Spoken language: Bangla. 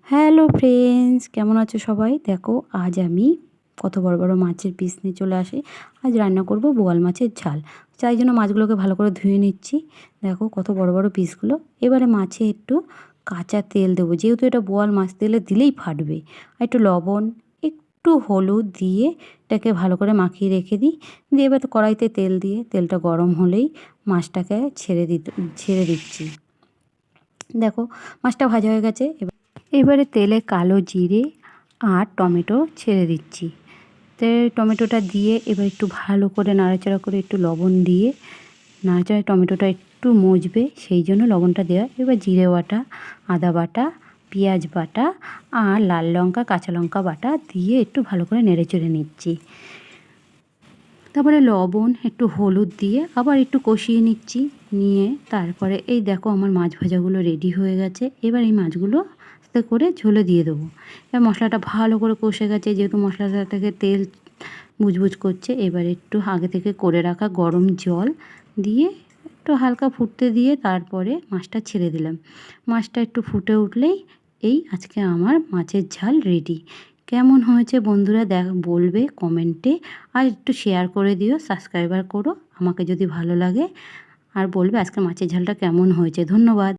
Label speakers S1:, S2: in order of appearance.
S1: হ্যালো ফ্রেন্ডস, কেমন আছো সবাই? দেখো আজ আমি কত বড় বড় মাছের পিস নিয়ে চলে আসি। আজ রান্না করব বোয়াল মাছের ঝাল। তাই জন্য মাছগুলোকে ভালো করে ধুয়ে নিচ্ছি। দেখো কত বড় বড় পিসগুলো। এবারে মাছে একটু কাঁচা তেল দেবো, যেহেতু এটা বোয়াল মাছ, তেলে দিলেই ফাটবে। আর একটু লবণ, একটু হলুদ দিয়ে এটাকে ভালো করে মাখিয়ে রেখে দিই। দিয়ে এবার কড়াইতে তেল দিয়ে তেলটা গরম হলেই মাছটাকে ছেড়ে দিচ্ছি। দেখো মাছটা ভাজা হয়ে গেছে। এবারে তেলে কালো জিরে আর টমেটো ছেড়ে দিচ্ছি। টমেটোটা দিয়ে এবার একটু ভালো করে নাড়াচাড়া করে একটু লবণ দিয়ে নাড়াচাড়া, টমেটোটা একটু মজবে সেই জন্য লবণটা দেওয়া। এবার জিরে বাটা, আদা বাটা, পেঁয়াজ বাটা আর লাল লঙ্কা, কাঁচা লঙ্কা বাটা দিয়ে একটু ভালো করে নেড়েচেড়ে নিচ্ছি। তারপরে লবণ, একটু হলুদ দিয়ে আবার একটু কষিয়ে নিচ্ছি। নিয়ে তারপরে এই দেখো আমার মাছ ভাজাগুলো রেডি হয়ে গেছে। এবার এই মাছগুলো আস্তে করে ঝোলে দিয়ে দেবো। এবার মশলাটা ভালো করে কষে গেছে, যেহেতু মশলাটা থেকে তেল বুজবুজ করছে। এবার একটু আগে থেকে করে রাখা গরম জল দিয়ে একটু হালকা ফুটতে দিয়ে তারপরে মাছটা ছেড়ে দিলাম। মাছটা একটু ফুটে উঠলেই আজকে আমার মাছের ঝাল রেডি। কেমন হয়েছে বন্ধুরা বলবে কমেন্টে। আর একটু শেয়ার করে দিও, সাবস্ক্রাইবার করো আমাকে যদি ভালো লাগে। আর বলবে আজকে মাছের ঝালটা কেমন হয়েছে। ধন্যবাদ।